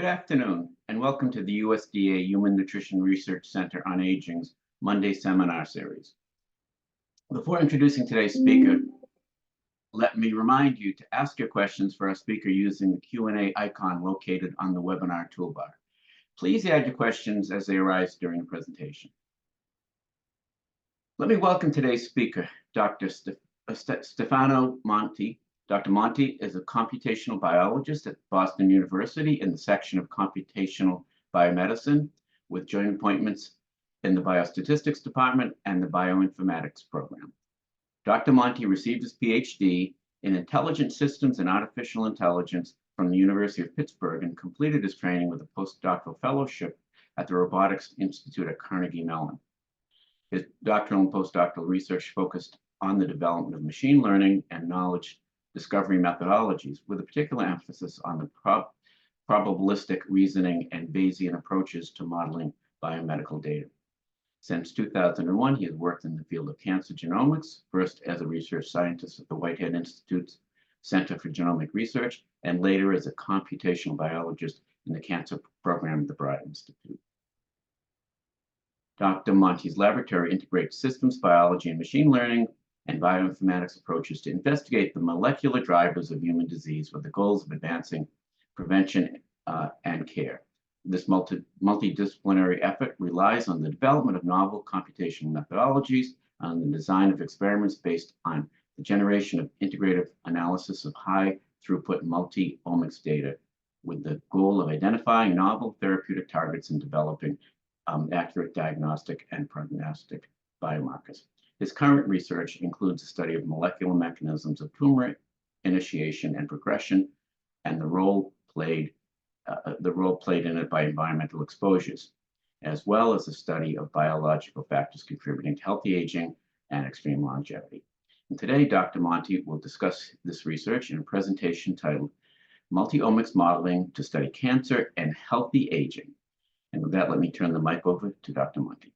Good afternoon, and welcome to the USDA Human Nutrition Research Center on Aging's Monday seminar series. Before introducing today's speaker, let me remind you to ask your questions for our speaker using the Q&A icon located on the webinar toolbar. Please add your questions as they arise during the presentation. Let me welcome today's speaker, Dr. Stefano Monti. Dr. Monti is a computational biologist at Boston University in the section of computational biomedicine, with joint appointments in the biostatistics department and the bioinformatics program. Dr. Monti received his PhD in intelligent systems and artificial intelligence from the University of Pittsburgh and completed his training with a postdoctoral fellowship at the Robotics Institute at Carnegie Mellon. His doctoral and postdoctoral research focused on the development of machine learning and knowledge discovery methodologies, with a particular emphasis on the probabilistic reasoning and Bayesian approaches to modeling biomedical data. Since 2001, he has worked in the field of cancer genomics, first as a research scientist at the Whitehead Institute's Center for Genomic Research, and later as a computational biologist in the cancer program at the Broad Institute. Dr. Monti's laboratory integrates systems biology and machine learning and bioinformatics approaches to investigate the molecular drivers of human disease with the goals of advancing prevention and care. This multidisciplinary effort relies on the development of novel computational methodologies, on the design of experiments based on the generation of integrative analysis of high throughput multi-omics data, with the goal of identifying novel therapeutic targets and developing accurate diagnostic and prognostic biomarkers. His current research includes a study of molecular mechanisms of tumor initiation and progression, and the role played in it by environmental exposures, as well as a study of biological factors contributing to healthy aging and extreme longevity. And today, Dr. Monti will discuss this research in a presentation titled Multi-Omics Modeling to Study Cancer and Healthy Aging. And with that, let me turn the mic over to Dr. Monti.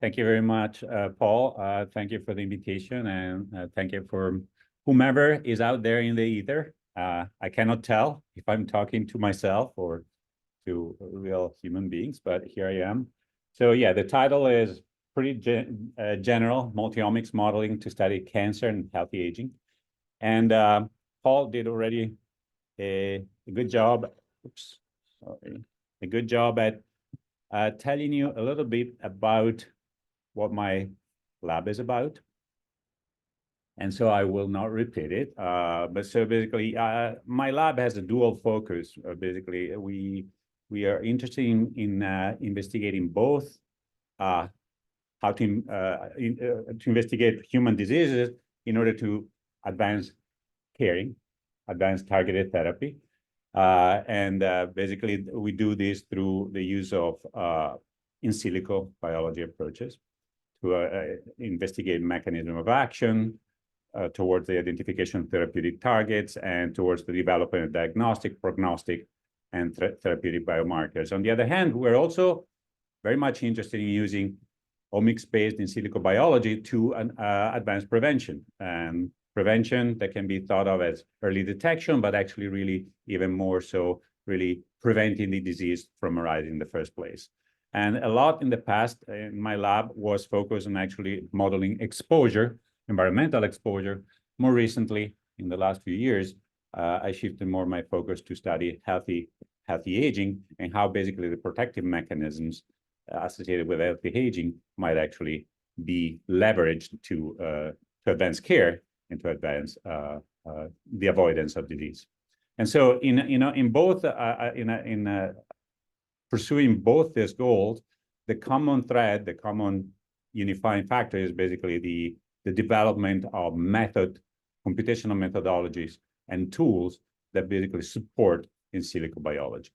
Thank you very much, Paul. Thank you for the invitation, and thank you for whomever is out there in the ether. I cannot tell if I'm talking to myself or to real human beings, but here I am. So yeah, the title is pretty general, multi-omics modeling to study cancer and healthy aging. And Paul did already a good job, a good job at telling you a little bit about what my lab is about. And so I will not repeat it. But so basically, my lab has a dual focus. Basically, we are interested in investigating both how to investigate human diseases in order to advance caring, advance targeted therapy. Basically, we do this through the use of in silico biology approaches to investigate mechanism of action towards the identification of therapeutic targets and towards the development of diagnostic, prognostic, and therapeutic biomarkers. On the other hand, we're also very much interested in using omics-based in silico biology to advance prevention. And prevention that can be thought of as early detection, but actually really even more so really preventing the disease from arising in the first place. And a lot in the past in my lab was focused on actually modeling exposure, environmental exposure. More recently, in the last few years, I shifted more my focus to study healthy aging and how basically the protective mechanisms associated with healthy aging might actually be leveraged to advance care and to advance the avoidance of disease. And so in both pursuing both these goals, the common thread, the common unifying factor is basically the development of computational methodologies and tools that basically support in silico biology.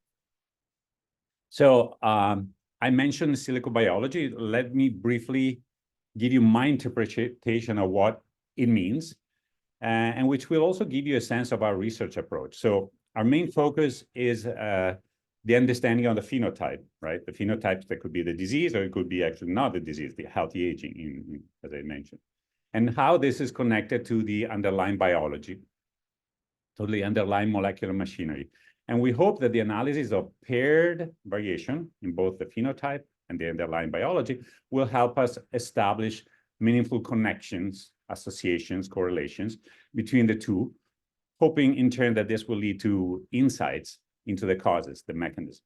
So I mentioned silico biology. Let me briefly give you my interpretation of what it means, and which will also give you a sense of our research approach. So our main focus is the understanding of the phenotype, right? The phenotypes that could be the disease, or it could be actually not the disease, the healthy aging, as I mentioned. and how this is connected to the underlying biology, to the underlying molecular machinery. And we hope that the analysis of paired variation in both the phenotype and the underlying biology will help us establish meaningful connections, associations, correlations between the two, hoping in turn that this will lead to insights into the causes, the mechanism.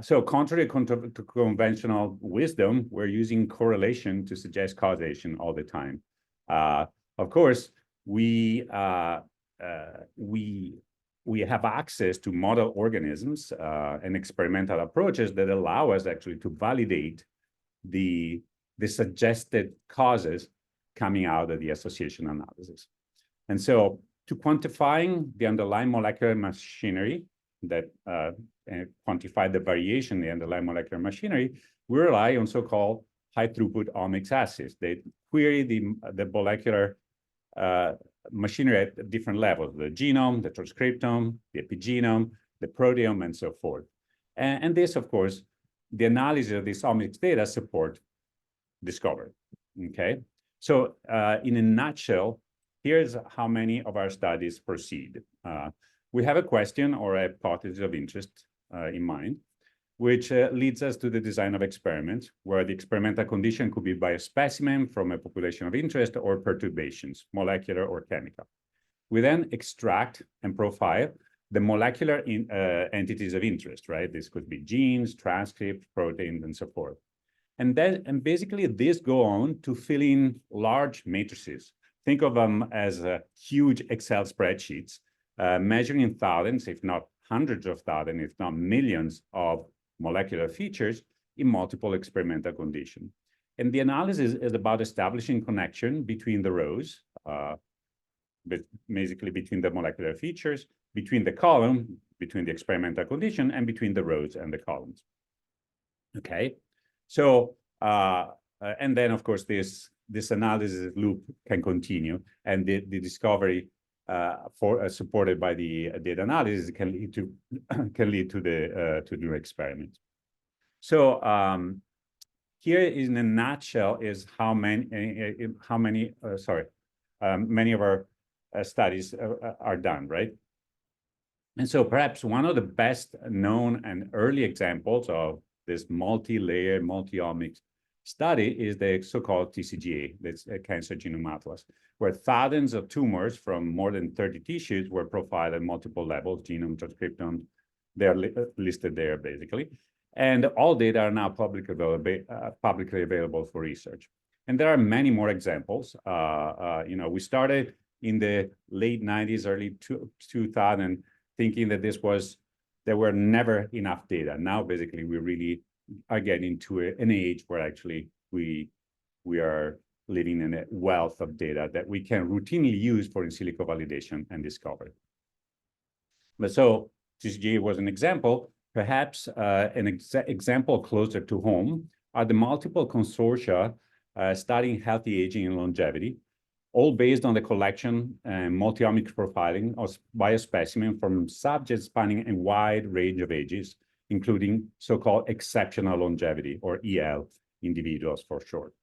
So contrary to conventional wisdom, we're using correlation to suggest causation all the time. Of course, we have access to model organisms and experimental approaches that allow us actually to validate the suggested causes coming out of the association analysis. And so to quantifying the underlying molecular machinery that quantify the variation in the underlying molecular machinery, we rely on so-called high-throughput omics assays. They query the molecular machinery at different levels, the genome, the transcriptome, the epigenome, the proteome, and so forth. And this, of course, the analysis of these omics data support discovery, okay? So in a nutshell, here's how many of our studies proceed. We have a question or a hypothesis of interest in mind, which leads us to the design of experiments, where the experimental condition could be biospecimen from a population of interest or perturbations, molecular or chemical. We then extract and profile the molecular entities of interest, right? This could be genes, transcripts, proteins, and so forth. And basically this go on to fill in large matrices. Think of them as huge Excel spreadsheets, measuring thousands, if not hundreds of thousands, if not millions of molecular features in multiple experimental conditions. And the analysis is about establishing connection between the rows, basically between the molecular features, between the column, between the experimental condition, and between the rows and the columns. Okay, so, and then of course, this analysis loop can continue, and the discovery supported by the data analysis can lead to the new experiment. So here in a nutshell is how many of our studies are done, right? And so perhaps one of the best known and early examples of this multi-layer, multi-omics study is the so-called TCGA, that's a Cancer Genome Atlas, where thousands of tumors from more than 30 tissues were profiled at multiple levels, genome, transcriptome, they're listed there basically. And all data are now publicly available for research. And there are many more examples. We started in the late 90s, early 2000, thinking that there were never enough data. Now, basically, we really are getting to an age where actually we are living in a wealth of data that we can routinely use for in silico validation and discovery. But so TCGA was an example. Perhaps an example closer to home are the multiple consortia studying healthy aging and longevity, all based on the collection and multi-omics profiling of biospecimen from subjects spanning a wide range of ages, including so-called exceptional longevity, or EL individuals for short.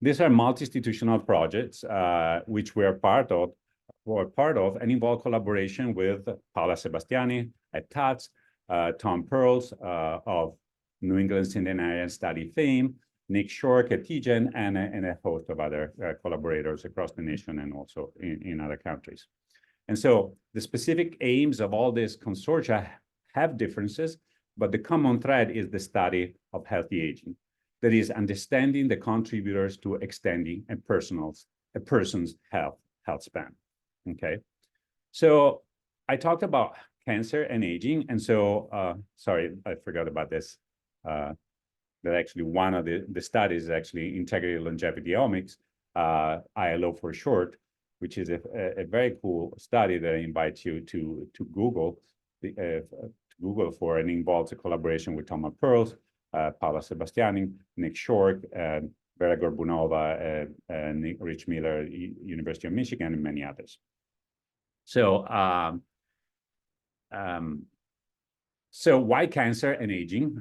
These are multi-institutional projects which we are part of, and involve collaboration with Paola Sebastiani at Tufts, Tom Pearls of New England Centenarian Study fame, Nick Shork at TGen, and a host of other collaborators across the nation and also in other countries. And so the specific aims of all these consortia have differences, but the common thread is the study of healthy aging. That is, understanding the contributors to extending a person's health span, okay? So I talked about cancer and aging, and so, sorry, I forgot about this, that actually one of the studies is actually integrated longevity omics, ILO for short, which is a very cool study that I invite you to Google, for, and involves a collaboration with Thomas Pearls, Paola Sebastiani, Nick Shork, Vera Gorbunova, and Rich Miller, University of Michigan, and many others. So, so why cancer and aging?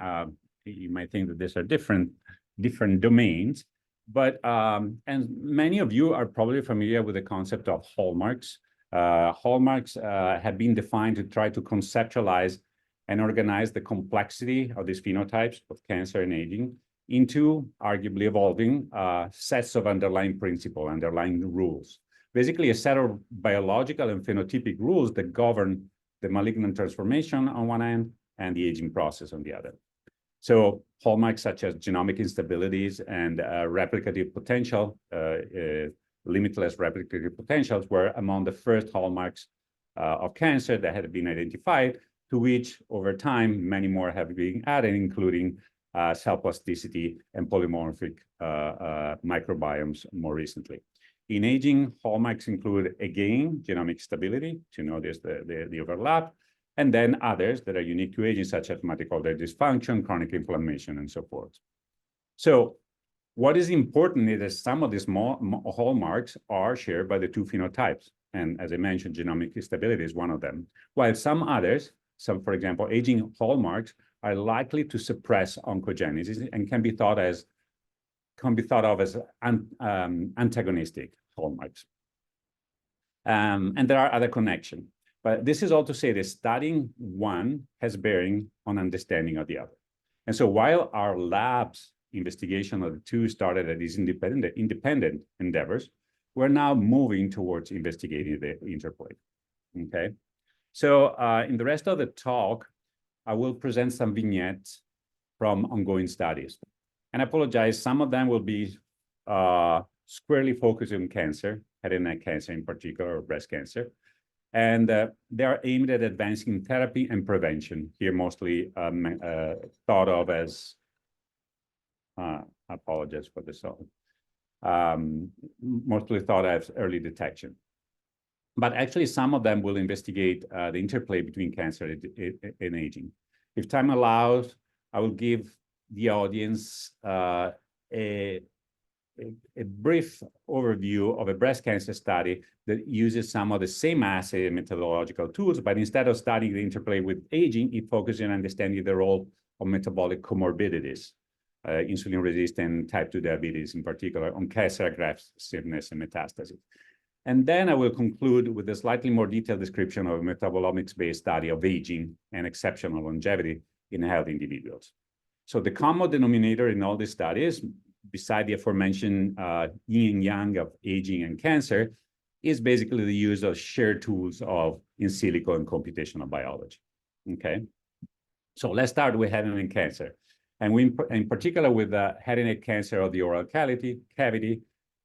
You might think that these are different domains, And many of you are probably familiar with the concept of hallmarks. Hallmarks have been defined to try to conceptualize and organize the complexity of these phenotypes of cancer and aging into arguably evolving sets of underlying principles, underlying rules. Basically, a set of biological and phenotypic rules that govern the malignant transformation on one end and the aging process on the other. So hallmarks such as genomic instabilities and replicative potential, limitless replicative potentials were among the first hallmarks of cancer that had been identified, to which over time, many more have been added, including cell plasticity and polymorphic microbiomes more recently. In aging, hallmarks include, again, genomic stability, to notice the overlap, and then others that are unique to aging, such as mitochondrial dysfunction, chronic inflammation, and so forth. So what is important is that some of these hallmarks are shared by the two phenotypes. And as I mentioned, genomic stability is one of them. While some others, for example, aging hallmarks, are likely to suppress oncogenesis and can be thought of as antagonistic hallmarks. And there are other connections. But this is all to say that studying one has bearing on understanding of the other. And so while our lab's investigation of the two started as these independent endeavors, we're now moving towards investigating the interplay. Okay. So in the rest of the talk, I will present some vignettes from ongoing studies. And I apologize, some of them will be squarely focused on cancer, head and neck cancer in particular, or breast cancer. And they are aimed at advancing therapy and prevention, here mostly thought of as, I apologize for the song, mostly thought as early detection. But actually, some of them will investigate the interplay between cancer and aging. If time allows, I will give the audience a brief overview of a breast cancer study that uses some of the same assay and methodological tools, but instead of studying the interplay with aging, it focuses on understanding the role of metabolic comorbidities, insulin-resistant type 2 diabetes in particular, on cancer aggressiveness and metastasis. And then I will conclude with a slightly more detailed description of a metabolomics-based study of aging and exceptional longevity in healthy individuals. So the common denominator in all these studies, beside the aforementioned yin and yang of aging and cancer, is basically the use of shared tools of in silico and computational biology. Okay, so let's start with head and neck cancer, and we in particular with head and neck cancer of the oral cavity,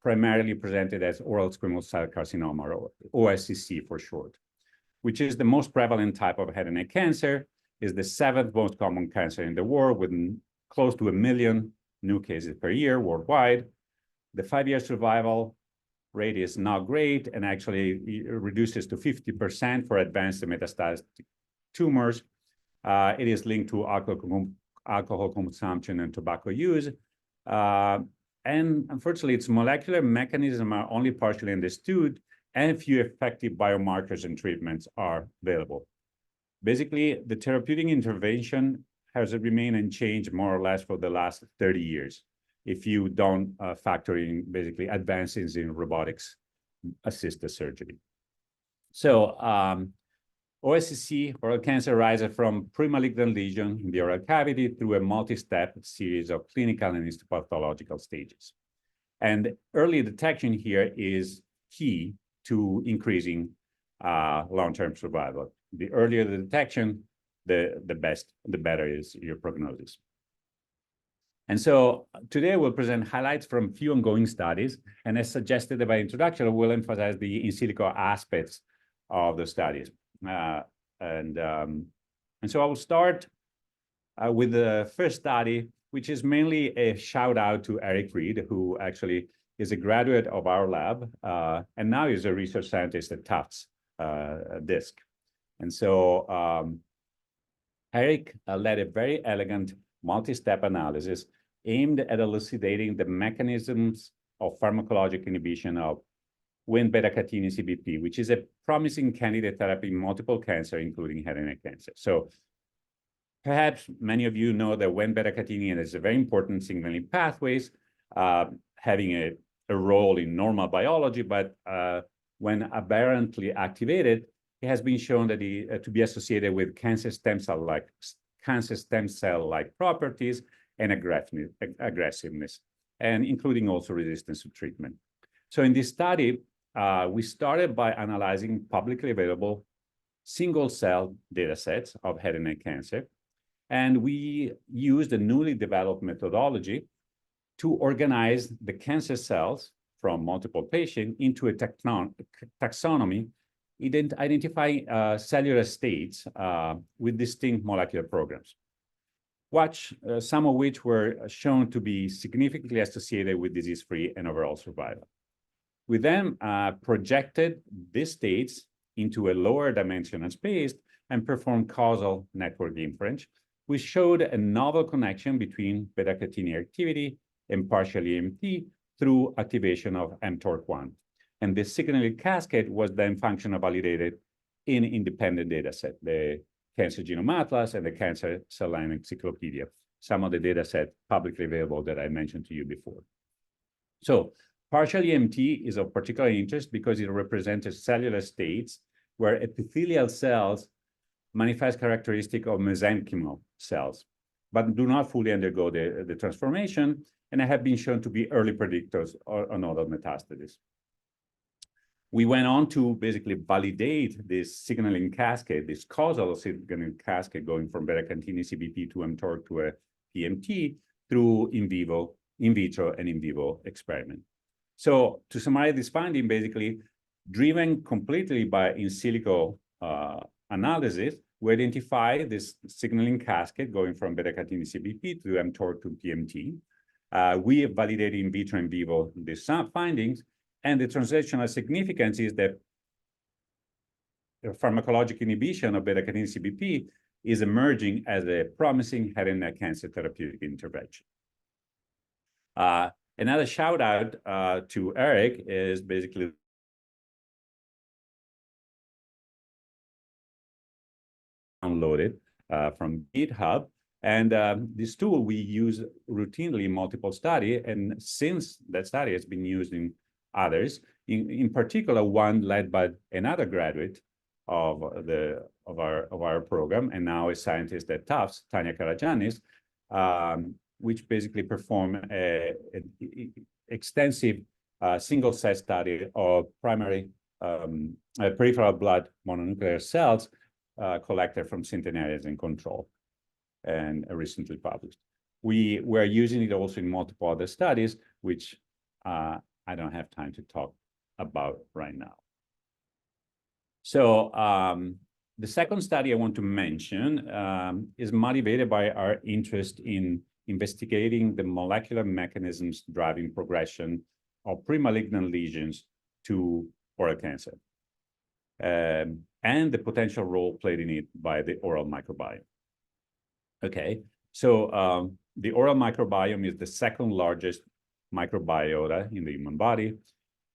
primarily presented as oral squamous cell carcinoma, or OSCC for short, which is the most prevalent type of head and neck cancer, is the 7th most common cancer in the world, with close to 1 million new cases per year worldwide. The 5-year survival rate is not great, and actually it reduces to 50% for advanced metastatic tumors. It is linked to alcohol consumption and tobacco use. And unfortunately, its molecular mechanisms are only partially understood, and few effective biomarkers and treatments are available. Basically, the therapeutic intervention has remained unchanged more or less for the last 30 years, if you don't factor in basically advances in robotics assisted surgery. So OSCC, oral cancer, arises from premalignant lesion in the oral cavity through a multi-step series of clinical and histopathological stages. And early detection here is key to increasing long-term survival. The earlier the detection, the better is your prognosis. And so today we'll present highlights from few ongoing studies, and as suggested by introduction, we'll emphasize the in silico aspects of the studies. And so I will start with the first study, which is mainly a shout out to Eric Reed, who actually is a graduate of our lab, and now is a research scientist at Tufts DISC. And so Eric led a very elegant multi-step analysis aimed at elucidating the mechanisms of pharmacologic inhibition of Wnt beta-catenin CBP, which is a promising candidate therapy in multiple cancer, including head and neck cancer. So perhaps many of you know that Wnt beta-catenin is a very important signaling pathways. having a role in normal biology, but when aberrantly activated, it has been shown that to be associated with cancer stem cell-like properties and aggressiveness, and including also resistance to treatment. So in this study, we started by analyzing publicly available single-cell data sets of head and neck cancer, and we used a newly developed methodology to organize the cancer cells from multiple patients into a taxonomy, identifying cellular states with distinct molecular programs, some of which were shown to be significantly associated with disease-free and overall survival. We then projected these states into a lower dimensional space and performed causal network inference, which showed a novel connection between beta-catenin activity and partial EMT through activation of mTORC1. And this signaling cascade was then functional validated in independent data set, the Cancer Genome Atlas and the Cancer Cell Line Encyclopedia, some of the data set publicly available that I mentioned to you before. So partial EMT is of particular interest because it represents cellular states where epithelial cells manifest characteristic of mesenchymal cells, but do not fully undergo the transformation, and have been shown to be early predictors on other metastases. We went on to basically validate this signaling cascade, this causal signaling cascade going from beta-catenin CBP to mTORC to a PMT through in vitro, and in vivo experiment. So to summarize this finding, basically driven completely by in silico analysis, we identify this signaling cascade going from beta-catenin CBP to mTORC to PMT. We have validated in vitro and vivo these findings, and the translational significance is that pharmacologic inhibition of beta-catenin CBP is emerging as a promising head and neck cancer therapeutic intervention. Another shout out to Eric is basically downloaded from GitHub. And this tool we use routinely in multiple studies, and since that study has been used in others, in particular one led by another graduate of our program, and now a scientist at Tufts, Tanya Karajanis, which basically perform an extensive single set study of primary peripheral blood mononuclear cells collected from centenarians and control, and recently published. We were using it also in multiple other studies, which I don't have time to talk about right now. So the second study I want to mention is motivated by our interest in investigating the molecular mechanisms driving progression of premalignant lesions to oral cancer, and the potential role played in it by the oral microbiome. Okay, so the oral microbiome is the second largest microbiota in the human body,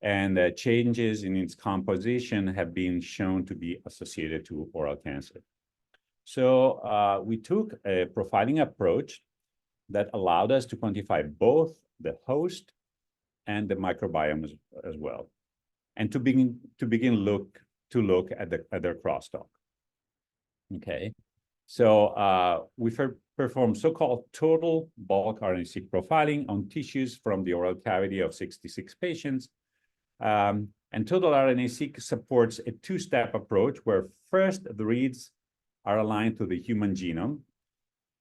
and changes in its composition have been shown to be associated to oral cancer. So we took a profiling approach that allowed us to quantify both the host and the microbiome as well, and to begin look at their crosstalk. Okay, so we performed so-called total bulk RNA-seq profiling on tissues from the oral cavity of 66 patients. And total RNA-seq supports a two-step approach where first the reads are aligned to the human genome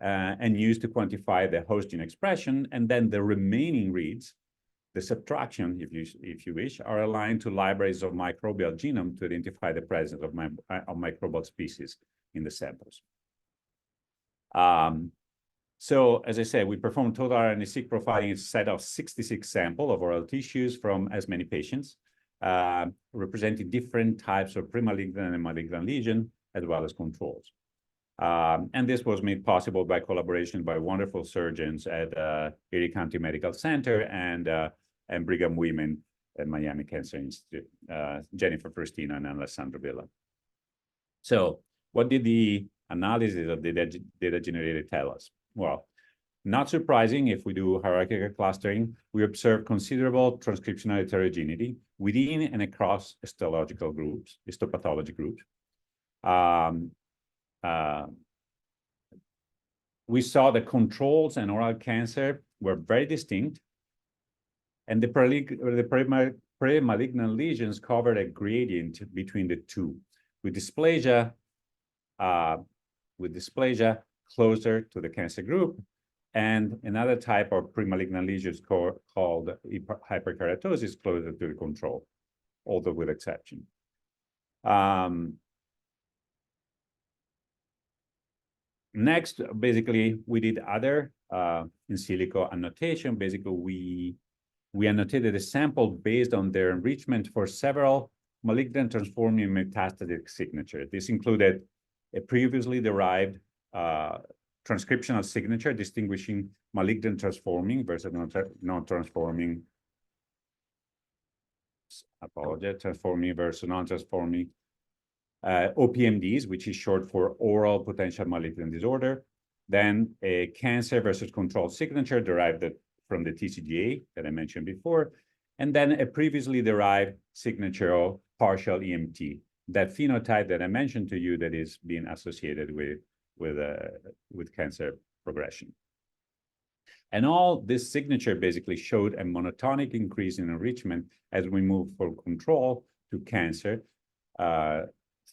and used to quantify the host gene expression, and then the remaining reads, the subtraction, if you wish, are aligned to libraries of microbial genome to identify the presence of microbial species in the samples. So as I said, we performed total RNA-seq profiling in a set of 66 samples of oral tissues from as many patients, representing different types of premalignant and malignant lesion, as well as controls. And this was made possible by collaboration by wonderful surgeons at Erie County Medical Center and Brigham Women at Miami Cancer Institute, Jennifer Pristina and Alessandro Villa. So what did the analysis of the data generated tell us? Well, Not surprising, if we do hierarchical clustering, we observe considerable transcriptional heterogeneity within and across histological groups, histopathology groups. We saw the controls and oral cancer were very distinct, and the premalignant lesions covered a gradient between the two, with dysplasia closer to the cancer group, and another type of premalignant lesions called hyperkeratosis closer to the control, although with exception. Next, basically, we did other in silico annotation. Basically, we annotated a sample based on their enrichment for several malignant transforming metastatic signatures. This included a previously derived transcriptional signature distinguishing malignant transforming versus non-transforming. Transforming versus non-transforming. OPMDs, which is short for oral potential malignant disorder. Then a cancer versus control signature derived from the TCGA that I mentioned before. And then a previously derived signature of partial EMT, that phenotype that I mentioned to you that is being associated with cancer progression. And all this signature basically showed a monotonic increase in enrichment as we move from control to cancer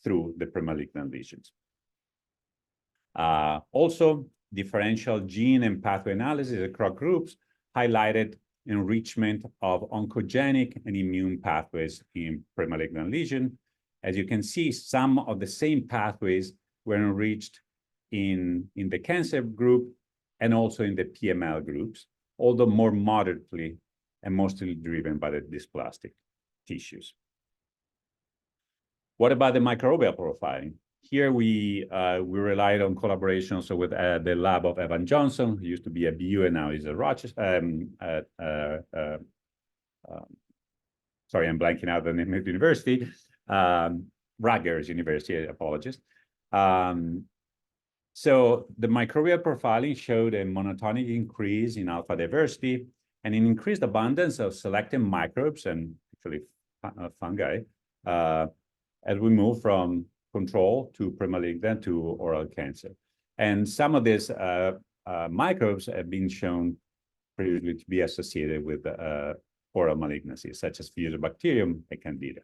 through the premalignant lesions. Also, differential gene and pathway analysis across groups highlighted enrichment of oncogenic and immune pathways in premalignant lesion. As you can see, some of the same pathways were enriched in the cancer group and also in the PML groups, although more moderately and mostly driven by the dysplastic tissues. What about the microbial profiling? Here we relied on collaborations with the lab of Evan Johnson, who used to be at BU and now is at Rochester. Sorry, I'm blanking out the name of the university. Rutgers University, apologies. So the microbial profiling showed a monotonic increase in alpha diversity and an increased abundance of selected microbes and actually fungi as we move from control to premalignant to oral cancer. And some of these microbes have been shown previously to be associated with oral malignancies, such as Fusobacterium and Candida.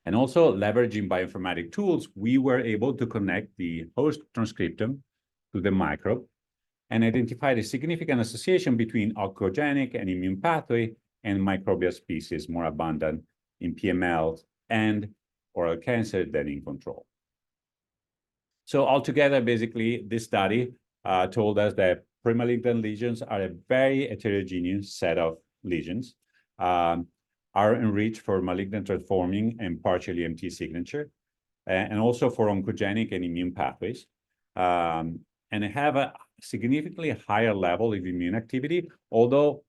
And also, leveraging bioinformatic tools, we were able to connect the host transcriptome to the microbe and identified a significant association between oncogenic and immune pathway and microbial species more abundant in PML and oral cancer than in control. So altogether, basically, this study told us that premalignant lesions are a very heterogeneous set of lesions, are enriched for malignant transforming and partially EMT signature, and also for oncogenic and immune pathways, and have a significantly higher level of immune activity, although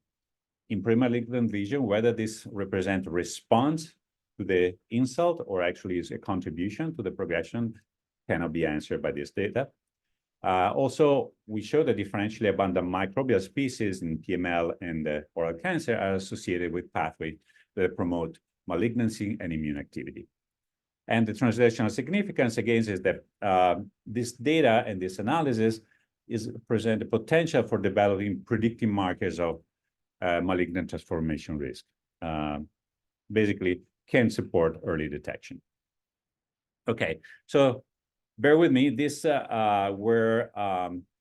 in premalignant lesion, whether this represents response to the insult or actually is a contribution to the progression cannot be answered by this data. Also, we show that differentially abundant microbial species in PML and oral cancer are associated with pathways that promote malignancy and immune activity. And the translational significance, again, is that this data and this analysis present the potential for developing predictive markers of malignant transformation risk. Basically, can support early detection. Okay, so bear with me. These were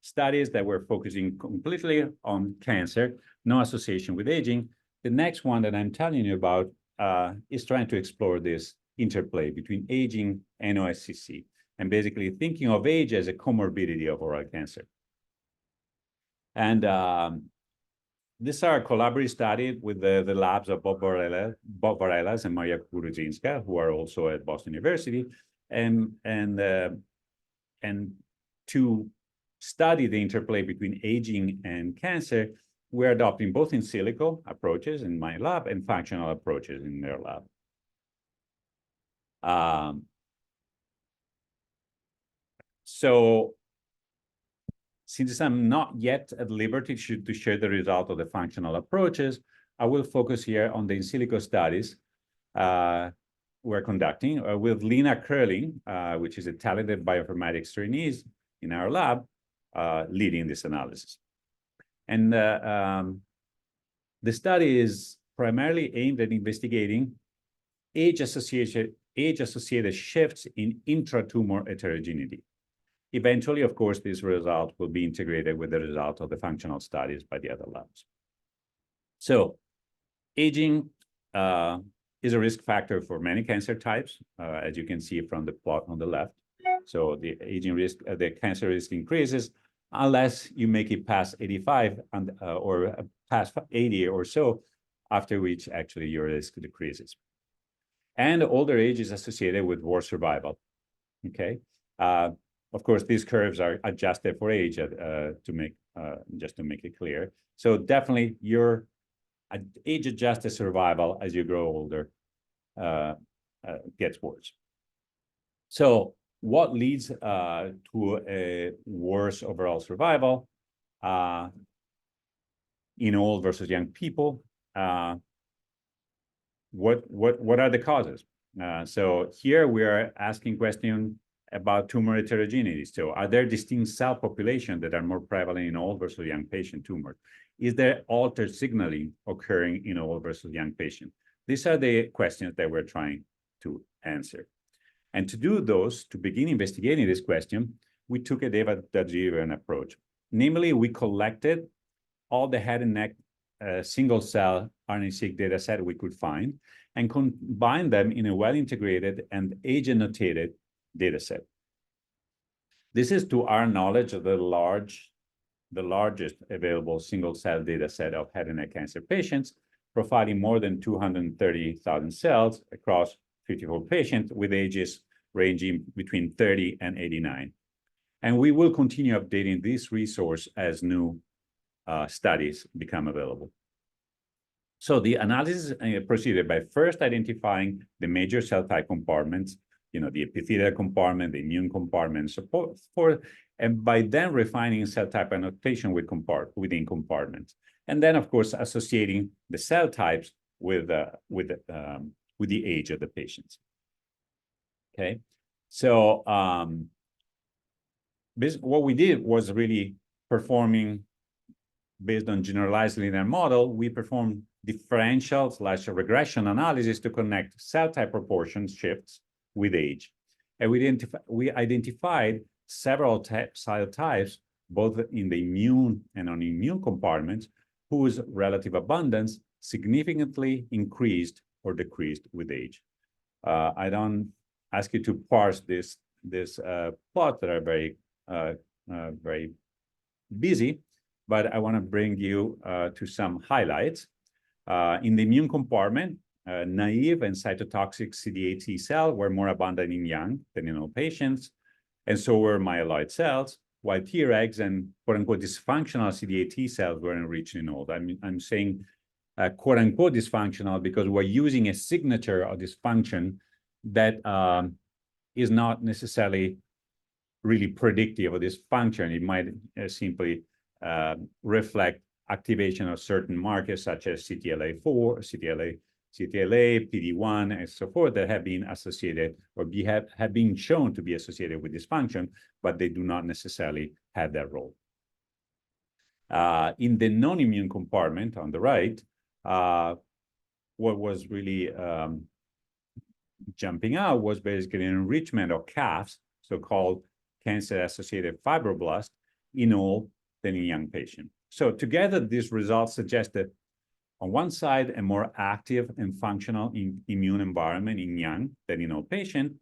studies that were focusing completely on cancer, no association with aging. The next one that I'm telling you about is trying to explore this interplay between aging and OSCC, and basically thinking of age as a comorbidity of oral cancer. And these are a collaborative study with the labs of Bob Varelas and Maria Kurudzinska, who are also at Boston University, and to study the interplay between aging and cancer, we're adopting both in silico approaches in my lab and functional approaches in their lab. So Since I'm not yet at liberty to share the result of the functional approaches, I will focus here on the in silico studies we're conducting with Lina Curling, which is a talented bioinformatics trainee in our lab, leading this analysis. And the study is primarily aimed at investigating age-associated shifts in intratumor heterogeneity. Eventually, of course, this result will be integrated with the result of the functional studies by the other labs. So aging is a risk factor for many cancer types, as you can see from the plot on the left. So the aging risk, the cancer risk increases unless you make it past 85 and, or past 80 or so, after which actually your risk decreases. And older age is associated with worse survival, okay? Of course, these curves are adjusted for age just to make it clear. So definitely your age-adjusted survival as you grow older gets worse. So what leads to a worse overall survival in old versus young people? What are the causes? So here we are asking question about tumor heterogeneity. So are there distinct cell populations that are more prevalent in old versus young patient tumors? Is there altered signaling occurring in old versus young patient? These are the questions that we're trying to answer. And to do those, to begin investigating this question, we took a data-driven approach. Namely, we collected all the head and neck single-cell RNA-seq data set we could find and combined them in a well-integrated and age-annotated data set. This is, to our knowledge, the largest available single-cell data set of head and neck cancer patients, providing more than 230,000 cells across 54 patients with ages ranging between 30 and 89. And we will continue updating this resource as new studies become available. So the analysis proceeded by first identifying the major cell type compartments, the epithelial compartment, the immune compartment, so forth, and by then refining cell type annotation within compartments. And then, of course, associating the cell types with the age of the patients. Okay, so what we did was really performing, based on generalized linear model, we performed differential/regression analysis to connect cell type proportion shifts with age. And we identified several cell types, both in the immune and non-immune compartments, whose relative abundance significantly increased or decreased with age. I don't ask you to parse this plot that are very busy, but I want to bring you to some highlights. In the immune compartment, naive and cytotoxic CD8 T cells were more abundant in young than in old patients, and so were myeloid cells, while Tregs and quote-unquote dysfunctional CD8 T cells were enriched in old. I'm saying quote-unquote dysfunctional because we're using a signature of dysfunction that is not necessarily really predictive of dysfunction. It might simply reflect activation of certain markers such as CTLA4, CTLA, PD-1, and so forth that have been associated or have been shown to be associated with dysfunction, but they do not necessarily have that role. In the non-immune compartment on the right, what was really jumping out was basically an enrichment of CAFs, so-called cancer-associated fibroblasts, in old than in young patients. So together, these results suggest that on one side, a more active and functional immune environment in young than in old patients.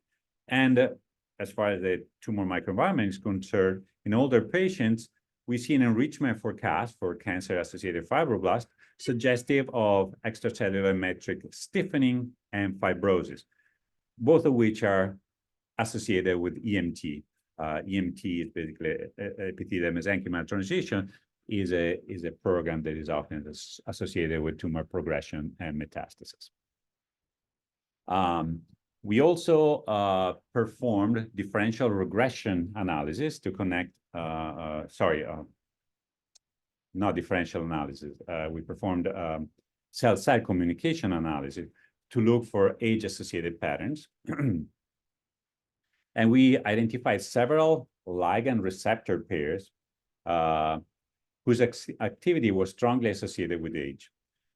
And as far as the tumor microenvironment is concerned, in older patients, we see an enrichment for CAS, for cancer-associated fibroblasts, suggestive of extracellular metric stiffening and fibrosis, both of which are associated with EMT. EMT is basically epithelial mesenchymal transition, is a program that is often associated with tumor progression and metastasis. We also performed differential regression analysis to connect, not differential analysis. We performed cell-cell communication analysis to look for age-associated patterns. And we identified several ligand receptor pairs whose activity was strongly associated with age.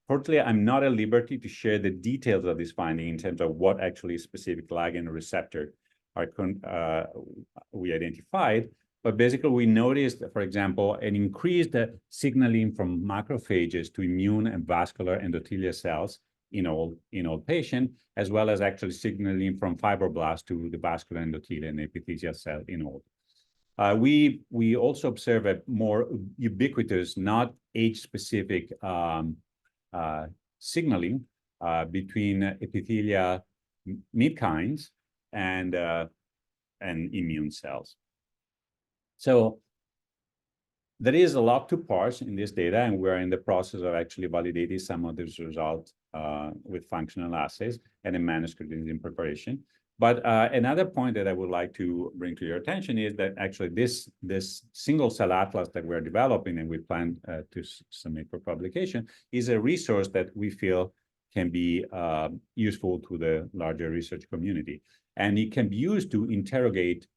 Fortunately, I'm not at liberty to share the details of this finding in terms of what actually specific ligand receptor we identified, but basically we noticed, for example, an increased signaling from macrophages to immune and vascular endothelial cells in all patients, as well as actually signaling from fibroblasts to the vascular endothelial and epithelial cell in all. We also observe a more ubiquitous, not age-specific signaling between epithelia midkinds and immune cells. So there is a lot to parse in this data, and we're in the process of actually validating some of these results with functional assays, and a manuscript is in preparation. But another point that I would like to bring to your attention is that actually this single cell atlas that we're developing and we plan to submit for publication is a resource that we feel can be useful to the larger research community. And it can be used to interrogate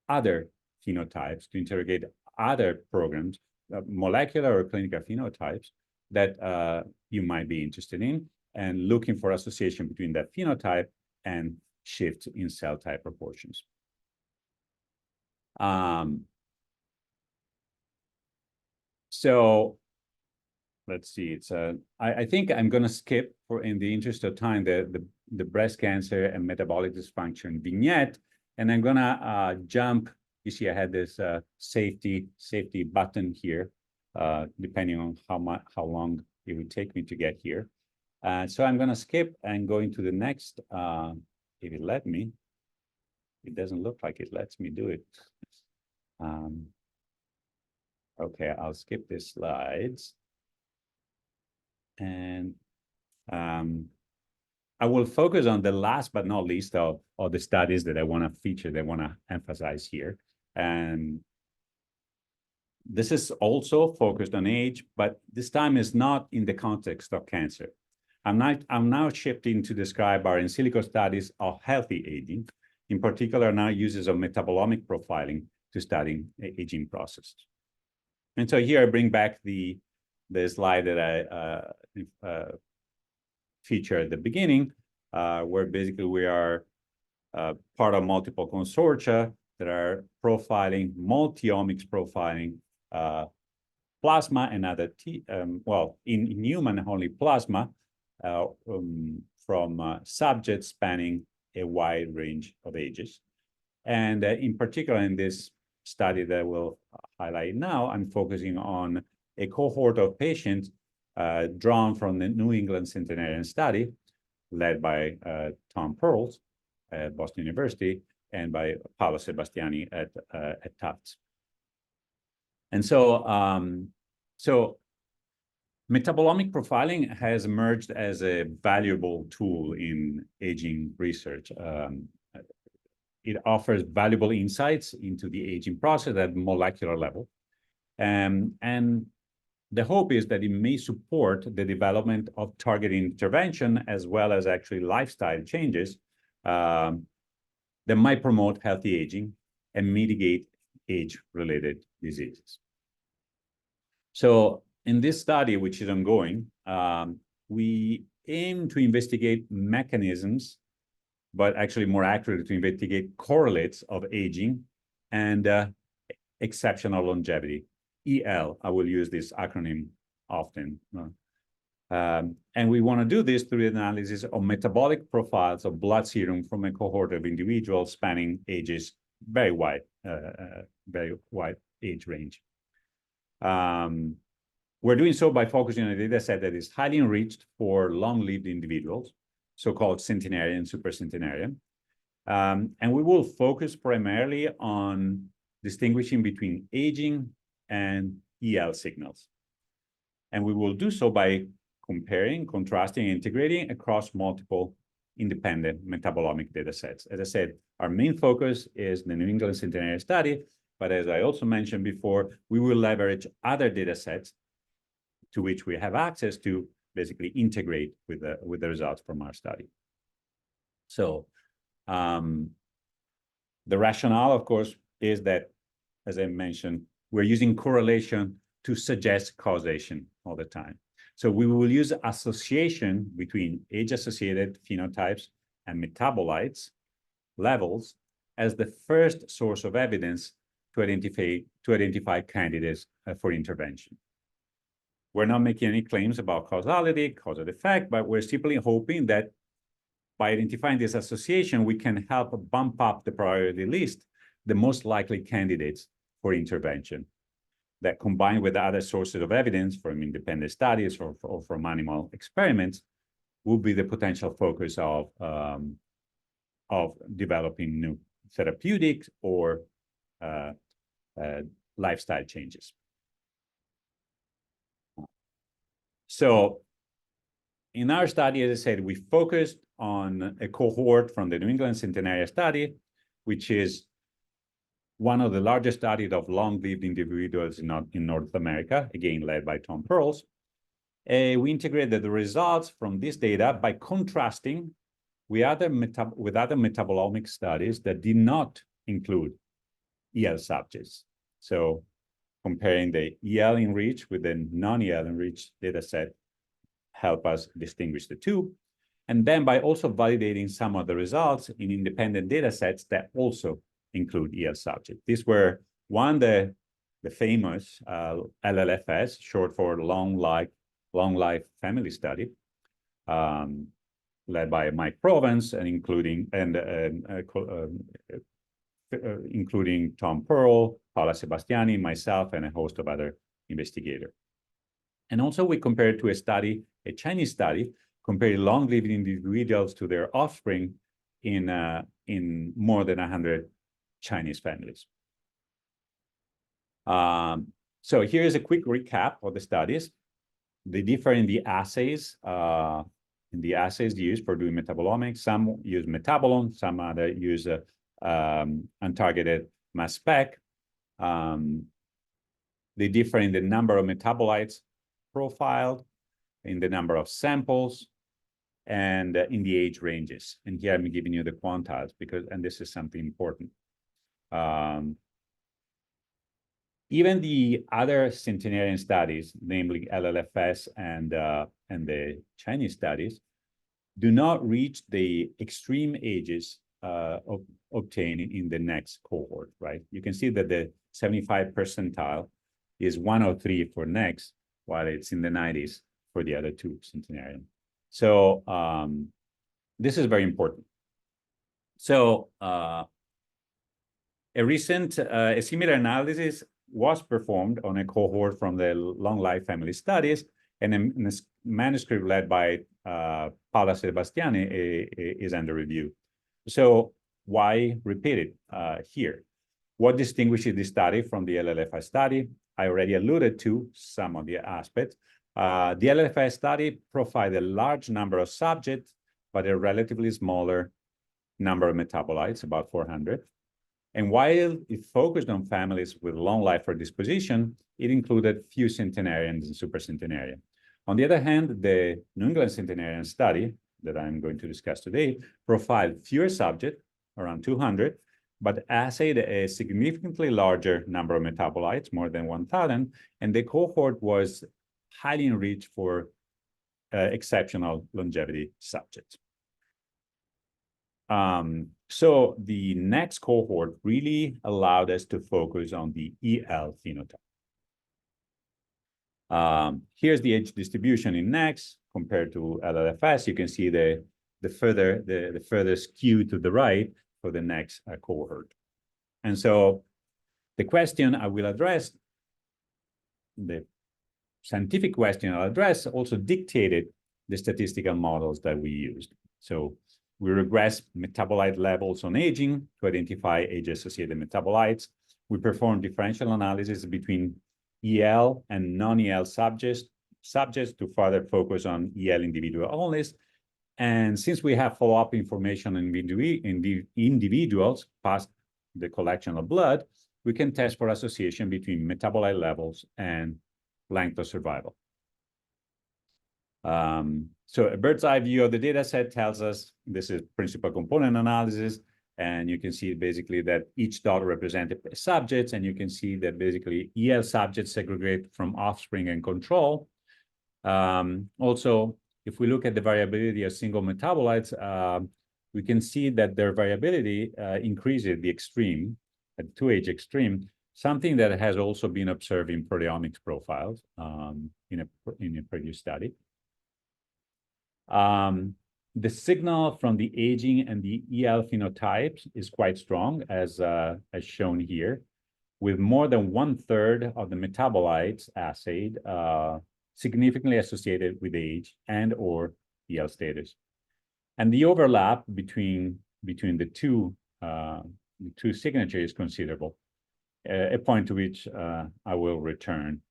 other phenotypes, to interrogate other programs, molecular or clinical phenotypes that you might be interested in, and looking for association between that phenotype and shifts in cell type proportions. So let's see. I think I'm going to skip, in the interest of time, the breast cancer and metabolic dysfunction vignette, and I'm going to jump. You see, I had this safety button here, depending on how long it would take me to get here. So I'm going to skip and go into the next. If it let me. It doesn't look like it lets me do it. Okay, I'll skip the slides. And I will focus on the last but not least of the studies that I want to feature, that I want to emphasize here. And this is also focused on age, but this time is not in the context of cancer. I'm now shifting to describe our in silico studies of healthy aging, in particular now uses of metabolomic profiling to study aging processes. And so here I bring back the slide that I featured at the beginning, where basically we are part of multiple consortia that are profiling, multi-omics profiling plasma and other, in human only plasma, from subjects spanning a wide range of ages. And in particular, in this study that we'll highlight now, I'm focusing on a cohort of patients drawn from the New England Centenarian study, led by Tom Perls at Boston University and by Paolo Sebastiani at Tufts. And so metabolomic profiling has emerged as a valuable tool in aging research. It offers valuable insights into the aging process at molecular level. And the hope is that it may support the development of targeted intervention, as well as actually lifestyle changes that might promote healthy aging and mitigate age-related diseases. So in this study, which is ongoing, we aim to investigate mechanisms, but actually more accurately to investigate correlates of aging and exceptional longevity. EL, I will use this acronym often. And we want to do this through the analysis of metabolic profiles of blood serum from a cohort of individuals spanning ages, very wide age range. We're doing so by focusing on a data set that is highly enriched for long-lived individuals, so-called centenarian, supercentenarian. And we will focus primarily on distinguishing between aging and EL signals. And we will do so by comparing, contrasting, and integrating across multiple independent metabolomic data sets. As I said, our main focus is the New England Centenarian study, but as I also mentioned before, we will leverage other data sets to which we have access to basically integrate with the results from our study. So the rationale, of course, is that, as I mentioned, we're using correlation to suggest causation all the time. So we will use association between age-associated phenotypes and metabolites levels as the first source of evidence to identify candidates for intervention. We're not making any claims about causality, cause and effect, but we're simply hoping that by identifying this association, we can help bump up the priority list, the most likely candidates for intervention that, combined with other sources of evidence from independent studies or from animal experiments, will be the potential focus of developing new therapeutics or lifestyle changes. So in our study, as I said, we focused on a cohort from the New England Centenarian study, which is one of the largest studies of long-lived individuals in North America, again, led by Tom Pearls. We integrated the results from this data by contrasting with other metabolomic studies that did not include EL subjects. So comparing the EL enriched with the non-EL enriched data set help us distinguish the two. And then by also validating some of the results in independent data sets that also include EL subjects. These were the famous LLFS, short for Long Life Family Study, led by Mike Provence and including Tom Pearl, Paola Sebastiani, myself, and a host of other investigators. And also we compared to a Chinese study, compared long-lived individuals to their offspring in more than 100 Chinese families. So here's a quick recap of the studies. They differ in the assays used for doing metabolomics. Some use metabolome, some other use untargeted mass spec. They differ in the number of metabolites profiled, in the number of samples, and in the age ranges. And here I'm giving you the quantiles and this is something important. Even the other centenarian studies, namely LLFS and the Chinese studies, do not reach the extreme ages obtained in the next cohort, right? You can see that the 75 percentile is 103 for next, while it's in the 90s for the other two centenarian. So this is very important. So a similar analysis was performed on a cohort from the Long Life Family Studies, and a manuscript led by Paola Sebastiani is under review. So why repeat it here? What distinguishes this study from the LLFI study? I already alluded to some of the aspects. The LLFI study provided a large number of subjects, but a relatively smaller number of metabolites, about 400. And while it focused on families with long life or disposition, it included few centenarians and supercentenarian. On the other hand, the New England Centenarian study that I'm going to discuss today profiled fewer subjects, around 200, but assayed a significantly larger number of metabolites, more than 1,000, and the cohort was highly enriched for exceptional longevity subjects. So the next cohort really allowed us to focus on the EL phenotype. Here's the age distribution in NEXT compared to LLFS. You can see the further skew to the right for the next cohort. And so the question I will address, the scientific question I'll address, also dictated the statistical models that we used. So we regressed metabolite levels on aging to identify age-associated metabolites. We performed differential analysis between EL and non-EL subjects to further focus on EL individual only. And since we have follow-up information in the individuals past the collection of blood, we can test for association between metabolite levels and length of survival. So a bird's eye view of the data set tells us this is principal component analysis, and you can see basically that each dot represents subjects, and you can see that basically EL subjects segregate from offspring and control. Also, if we look at the variability of single metabolites, we can see that their variability increases at the extreme, at the 2H extreme, something that has also been observed in proteomics profiles in a previous study. The signal from the aging and the EL phenotypes is quite strong, as shown here, with more than 1/3 of the metabolites assayed significantly associated with age and or EL status. And the overlap between the two signatures is considerable, a point to which I will return.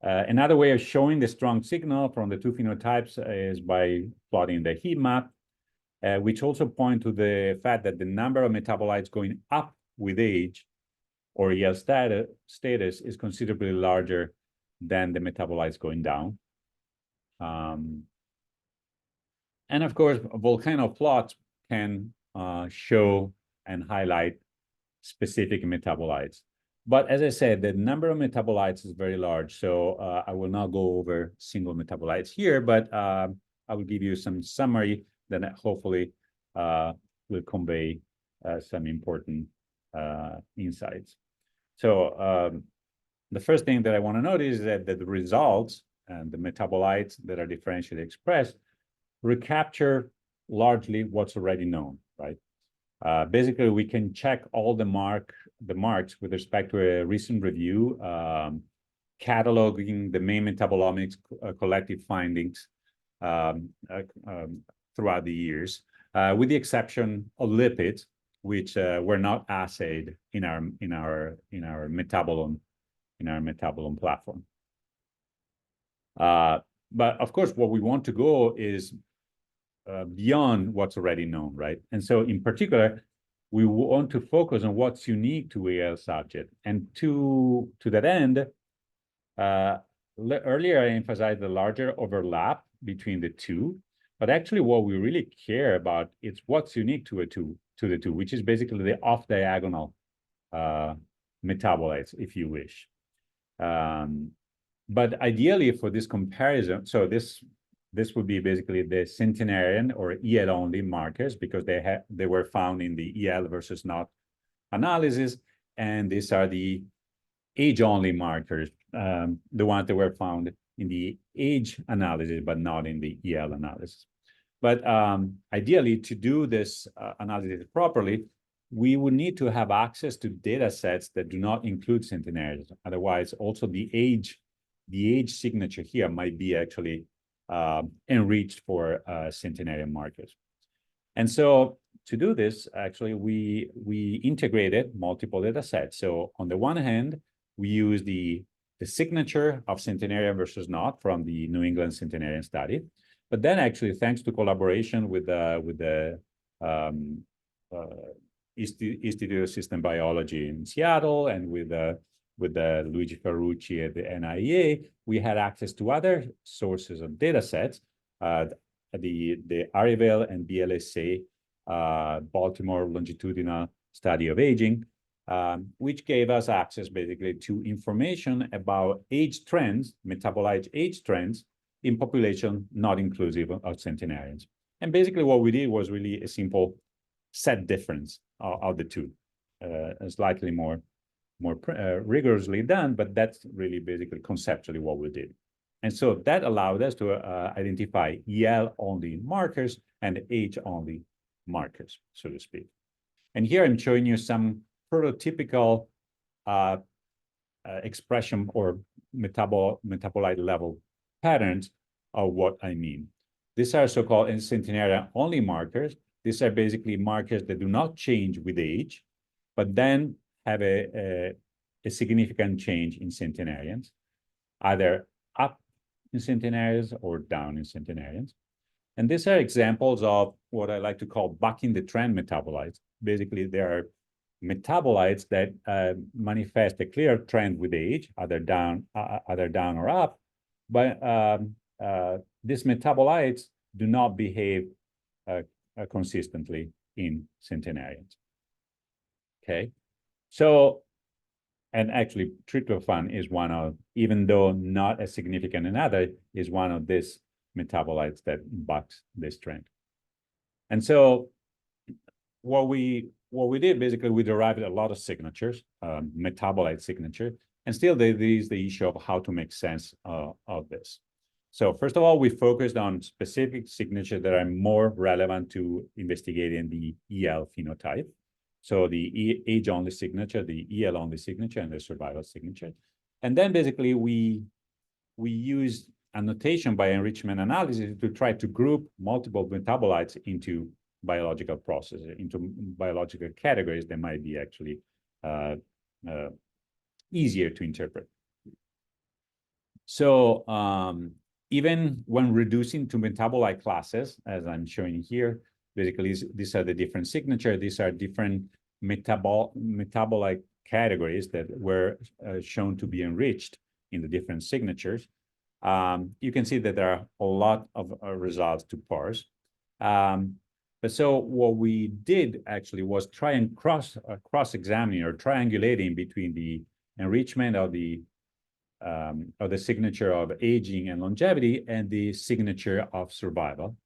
Another way of showing the strong signal from the two phenotypes is by plotting the heat map, which also point to the fact that the number of metabolites going up with age or EL status is considerably larger than the metabolites going down. And of course, volcano plots can show and highlight specific metabolites. But as I said, the number of metabolites is very large. So I will not go over single metabolites here, but I will give you some summary that hopefully will convey some important insights. So the first thing that I want to notice is that the results and the metabolites that are differentially expressed recapture largely what's already known, right? Basically, we can check all the marks with respect to a recent review, cataloging the main metabolomics collective findings throughout the years, with the exception of lipids, which were not assayed in our metabolome platform. But of course, what we want to go is beyond what's already known, right? And so in particular, we want to focus on what's unique to AL subject. And to that end, earlier I emphasized the larger overlap between the two, but actually what we really care about is what's unique to the two, which is basically the off-diagonal metabolites, if you wish. But ideally for this comparison, so this would be basically the centenarian or EL only markers, because they were found in the EL versus not analysis, and these are the age only markers, the ones that were found in the age analysis but not in the EL analysis. But ideally, to do this analysis properly, we would need to have access to data sets that do not include centenarians. Otherwise, also the age signature here might be actually enriched for centenarian markers. And so to do this, actually, we integrated multiple data sets. So on the one hand, we use the signature of centenarian versus not from the New England Centenarian Study. But then actually, thanks to collaboration with the Institute of System Biology in Seattle and with Luigi Ferrucci at the NIA, we had access to other sources of data sets, the Arivel and BLSA Baltimore longitudinal study of aging, which gave us access basically to information about age trends, metabolite age trends in population not inclusive of centenarians. And basically what we did was really a simple set difference of the two, slightly more rigorously done, but that's really basically conceptually what we did. And so that allowed us to identify EL-only markers and age-only markers, so to speak. And here I'm showing you some prototypical expression or metabolite level patterns of what I mean. These are so-called centenarian-only markers. These are basically markers that do not change with age, but then have a significant change in centenarians, either up in centenarians or down in centenarians. And these are examples of what I like to call bucking the trend metabolites. Basically, there are metabolites that manifest a clear trend with age, either down or up. But these metabolites do not behave consistently in centenarians. Okay, so, and actually tryptophan is one of, even though not as significant in other, is one of these metabolites that bucks this trend. And so what we did, basically, we derived a lot of signatures, metabolite signature, and still there is the issue of how to make sense of this. So first of all, we focused on specific signatures that are more relevant to investigating the EL phenotype. So the age-only signature, the EL-only signature, and the survival signature. And then basically we used annotation by enrichment analysis to try to group multiple metabolites into biological processes, into biological categories that might be actually easier to interpret. So even when reducing to metabolite classes, as I'm showing here, basically these are the different signatures. These are different metabolite categories that were shown to be enriched in the different signatures. You can see that there are a lot of results to parse. But so what we did actually was try and cross-examining or triangulating between the enrichment of the signature of aging and longevity and the signature of survival,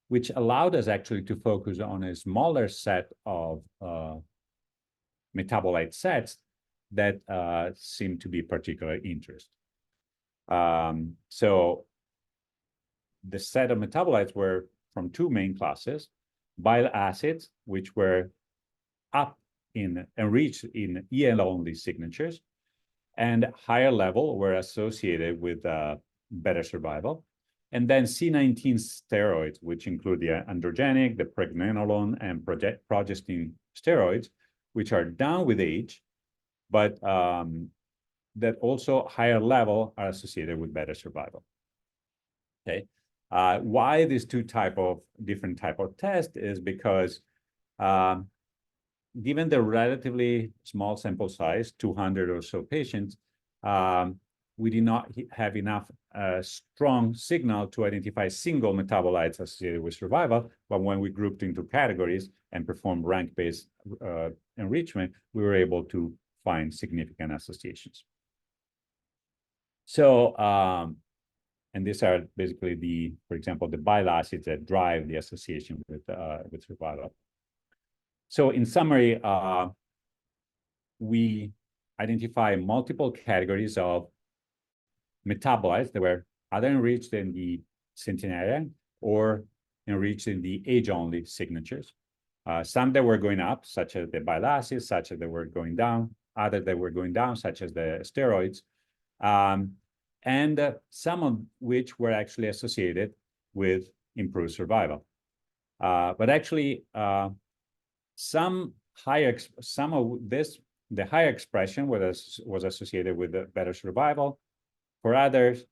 which allowed us actually to focus on a smaller set of metabolite sets that seem to be particular interest. So the set of metabolites were from two main classes: bile acids, which were enriched in EL-only signatures, and higher level were associated with better survival. And then C19 steroids, which include the androgenic, the pregnenolone, and progestin steroids, which are down with age, but that also higher level are associated with better survival. Okay, why these two different type of tests is because given the relatively small sample size, 200 or so patients, we did not have enough strong signal to identify single metabolites associated with survival. But when we grouped into categories and performed rank-based enrichment, we were able to find significant associations. So, and these are basically for example, the bile acids that drive the association with survival. So in summary, we identify multiple categories of metabolites that were either enriched in the centenarian or enriched in the age-only signatures. Some that were going up, such as the bile acids, such as they were going down, others that were going down, such as the steroids, and some of which were actually associated with improved survival. But actually, the higher expression was associated with the better survival. For others,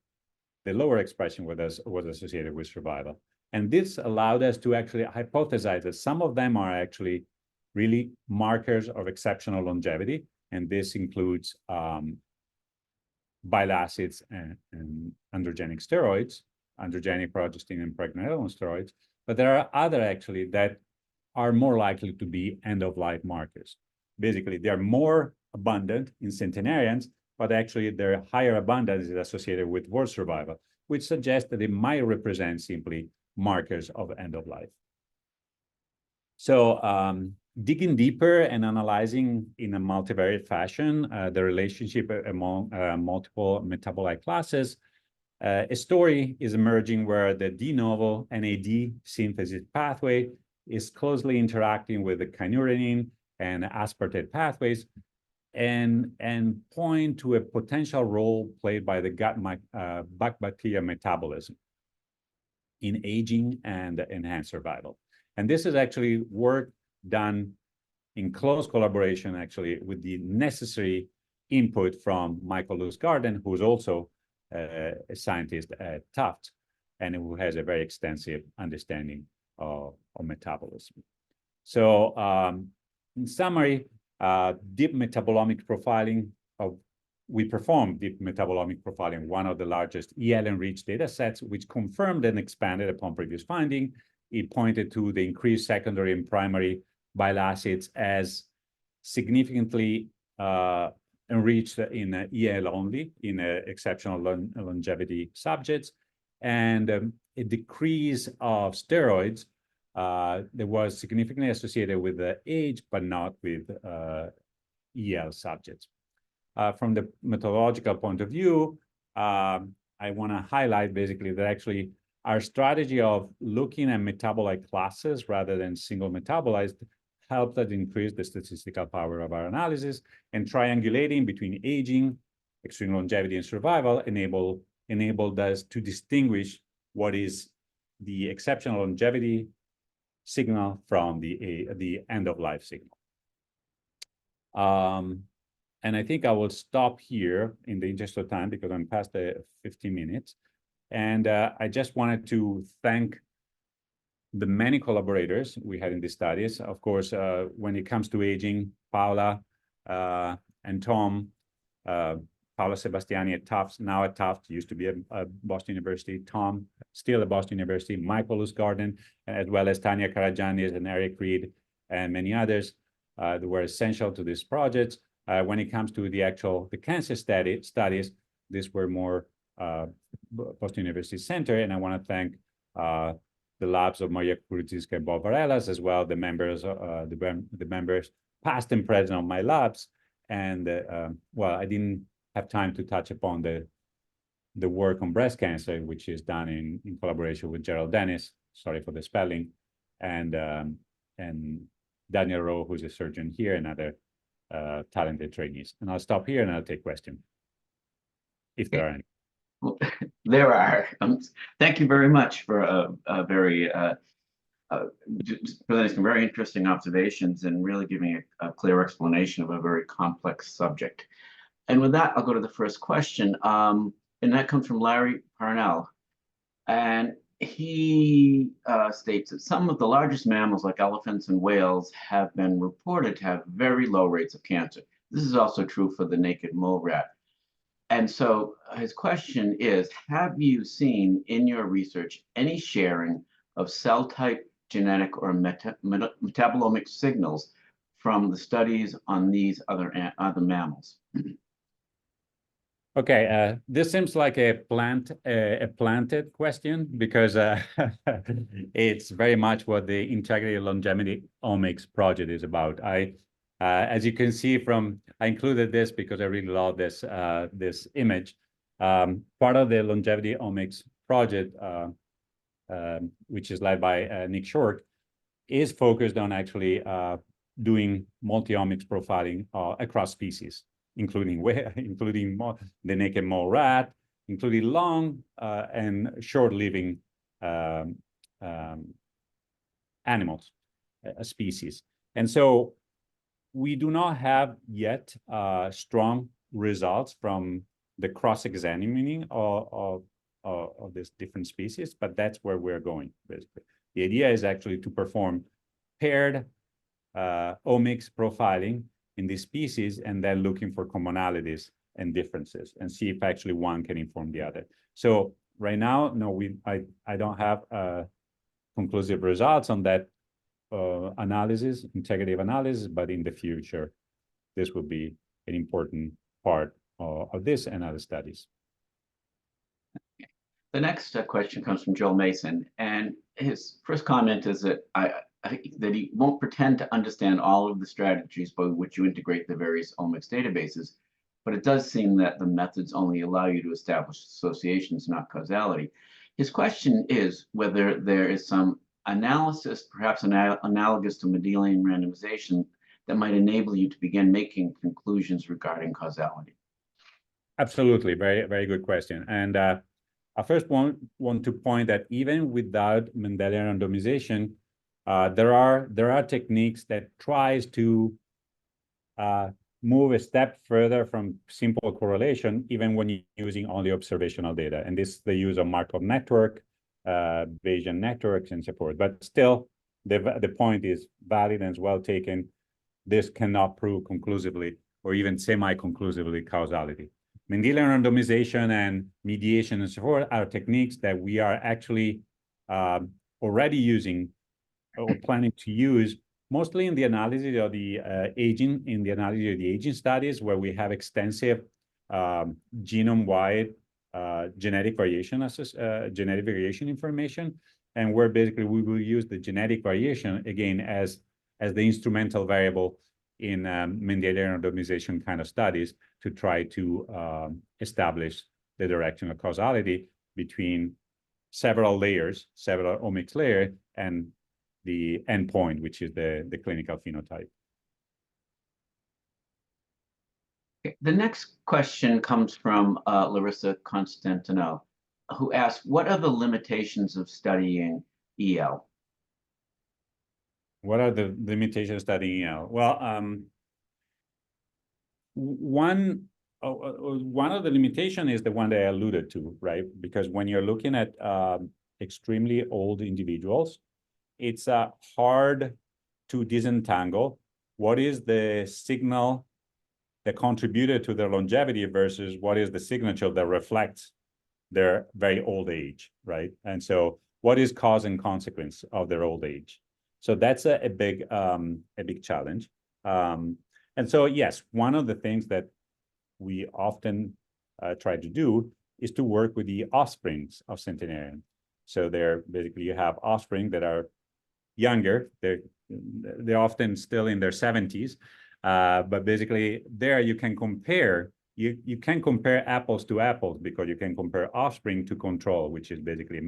the lower expression was associated with survival. And this allowed us to actually hypothesize that some of them are actually really markers of exceptional longevity. And this includes bile acids and androgenic steroids, androgenic progestin and pregnenolone steroids. But there are other actually that are more likely to be end-of-life markers. Basically, they're more abundant in centenarians, but actually their higher abundance is associated with worse survival, which suggests that it might represent simply markers of end-of-life. So digging deeper and analyzing in a multivariate fashion the relationship among multiple metabolite classes, a story is emerging where the de novo NAD synthesis pathway is closely interacting with the kynurenine and aspartate pathways and point to a potential role played by the gut bacteria metabolism in aging and enhanced survival. And this is actually work done in close collaboration actually with the necessary input from Michael Lewis-Garden, who's also a scientist at Tufts, and who has a very extensive understanding of metabolism. So in summary, deep metabolomic profiling we performed deep metabolomic profiling, one of the largest EL-enriched data sets, which confirmed and expanded upon previous finding. It pointed to the increased secondary and primary bile acids as significantly enriched in EL only, in exceptional longevity subjects, and a decrease of steroids that was significantly associated with the age, but not with EL subjects. From the methodological point of view, I want to highlight basically that actually our strategy of looking at metabolite classes rather than single metabolites helped us increase the statistical power of our analysis, and triangulating between aging, extreme longevity, and survival enabled us to distinguish what is the exceptional longevity signal from the end-of-life signal. And I think I will stop here in the interest of time because I'm past the 15 minutes. And I just wanted to thank the many collaborators we had in these studies. Of course, when it comes to aging, Paola and Tom, Paola Sebastiani at Tufts, now at Tufts, used to be at Boston University, Tom, still at Boston University, Michael Lustgarden, as well as Tanya Karajanis and Eric Reed, and many others that were essential to this project. When it comes to the cancer studies, these were more Boston University Center, and I want to thank the labs of Maria Kurudziska and Bob Varelas, as well the members, past and present of my labs. And well, I didn't have time to touch upon the work on breast cancer, which is done in collaboration with Gerald Dennis. Sorry for the spelling, and Daniel Rowe, who's a surgeon here, and other talented trainees. And I'll stop here and I'll take questions if there are any. Well, there are. Thank you very much for presenting some very interesting observations and really giving a clear explanation of a very complex subject. And with that, I'll go to the first question, and that comes from Larry Parnell. And he states that some of the largest mammals, like elephants and whales, have been reported to have very low rates of cancer. This is also true for the naked mole rat. And so his question is, have you seen in your research any sharing of cell type, genetic, or metabolomic signals from the studies on these other mammals? Okay, this seems like a planted question, because it's very much what the Integrated Longevity Omics project is about. As you can see from, I included this because I really love this this image. Part of the Longevity Omics project, which is led by Nick Short, is focused on actually doing multi-omics profiling across species, including the naked mole rat, including long and short-living animals, species. And so we do not have yet strong results from the cross-examining of these different species, but that's where we're going, basically. The idea is actually to perform paired omics profiling in these species, and then looking for commonalities and differences, and see if actually one can inform the other. So right now, no, I don't have conclusive results on that analysis, integrative analysis, but in the future, this will be an important part of this and other studies. The next question comes from Joel Mason, and his first comment is that that he won't pretend to understand all of the strategies by which you integrate the various omics databases, but it does seem that the methods only allow you to establish associations, not causality. His question is whether there is some analysis, perhaps analogous to Mendelian randomization, that might enable you to begin making conclusions regarding causality. Absolutely, very, very good question. And I first want to point that even without Mendelian randomization, there are techniques that tries to move a step further from simple correlation, even when you're using only observational data. And this is the use of Markov network, Bayesian networks, and so forth. But still, the point is valid and is well taken. This cannot prove conclusively or even semi-conclusively causality. Mendelian randomization and mediation and so forth are techniques that we are actually already using or planning to use, mostly in the analysis of the aging studies, where we have extensive genome-wide genetic variation information, and where basically we will use the genetic variation again as the instrumental variable in Mendelian randomization kind of studies to try to establish the direction of causality between several layers, several omics layers, and the endpoint, which is the clinical phenotype. Okay. The next question comes from Larissa Constantino, who asks, what are the limitations of studying EL? What are the limitations of studying EL? Well, one of the limitations is the one that I alluded to, right? Because when you're looking at extremely old individuals, it's hard to disentangle what is the signal that contributed to their longevity versus what is the signature that reflects their very old age, right? And so what is cause and consequence of their old age? So that's a big challenge. And so, yes, one of the things that we often try to do is to work with the offsprings of centenarian. So they're basically, you have offspring that are younger, they're often still in their 70s, but basically there you can compare, you can compare apples to apples, because you can compare offspring to control, which is basically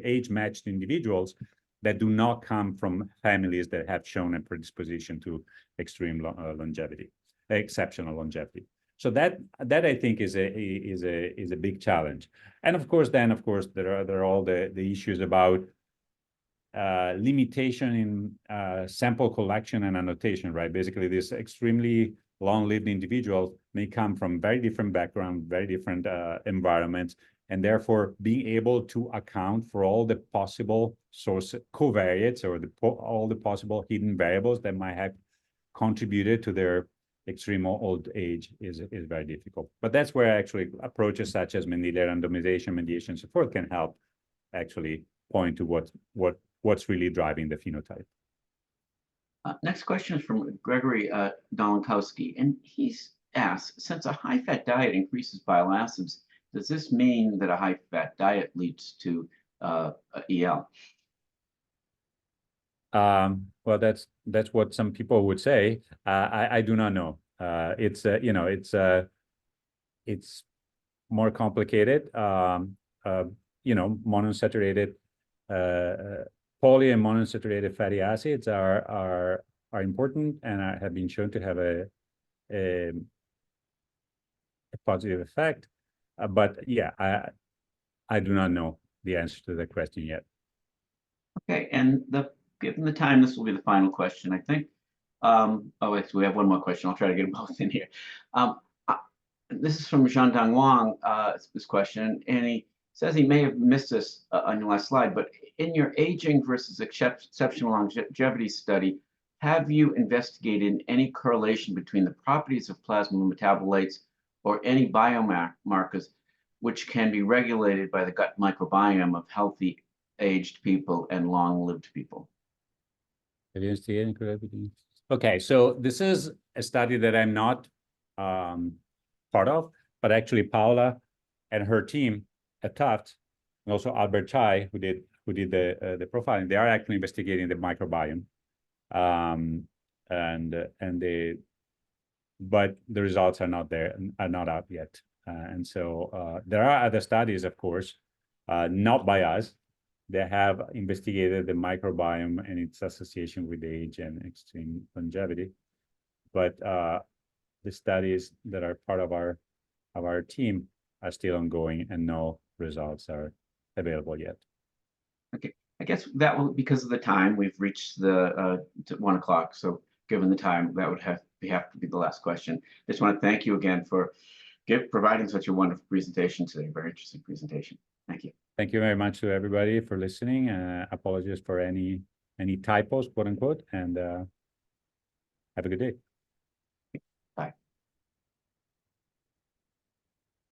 age-matched individuals that do not come from families that have shown a predisposition to extreme longevity, exceptional longevity. So that I think is a big challenge. And of course, there are all the issues about limitation in sample collection and annotation, right? Basically, these extremely long-lived individuals may come from very different backgrounds, very different environments, and therefore being able to account for all the possible source covariates or all the possible hidden variables that might have contributed to their extreme old age is very difficult. But that's where actually approaches such as Mendelian randomization, mediation, and so forth can help actually point to what's really driving the phenotype. Next question is from Gregory Dolinkowski, and he's asked, since a high-fat diet increases bile acids, does this mean that a high-fat diet leads to EL? Well, that's what some people would say. I do not know. It's more complicated. Monounsaturated poly and monounsaturated fatty acids are important and have been shown to have a positive effect. But yeah, I do not know the answer to the question yet. Okay, and given the time, this will be the final question, I think. Oh, wait, so we have one more question. I'll try to get them both in here. This is from Zhandang Wang, this question, and he says he may have missed this on your last slide, but in your aging versus exceptional longevity study, have you investigated any correlation between the properties of plasma metabolites or any biomarkers which can be regulated by the gut microbiome of healthy aged people and long-lived people? Okay, so this is a study that I'm not part of, but actually Paula and her team at Tufts, and also Albert Chai, who did the profiling, they are actually investigating the microbiome, but the results are not out yet, and so there are other studies, of course, not by us, that have investigated the microbiome and its association with age and extreme longevity, but the studies that are part of our team are still ongoing, and no results are available yet. Okay, I guess that will, because of the time, we've reached the 1 o'clock. So given the time, that would have be happy to be the last question. I just want to thank you again for providing such a wonderful presentation today. Very interesting presentation. Thank you. Thank you very much to everybody for listening. Apologies for any typos, quote unquote, and have a good day.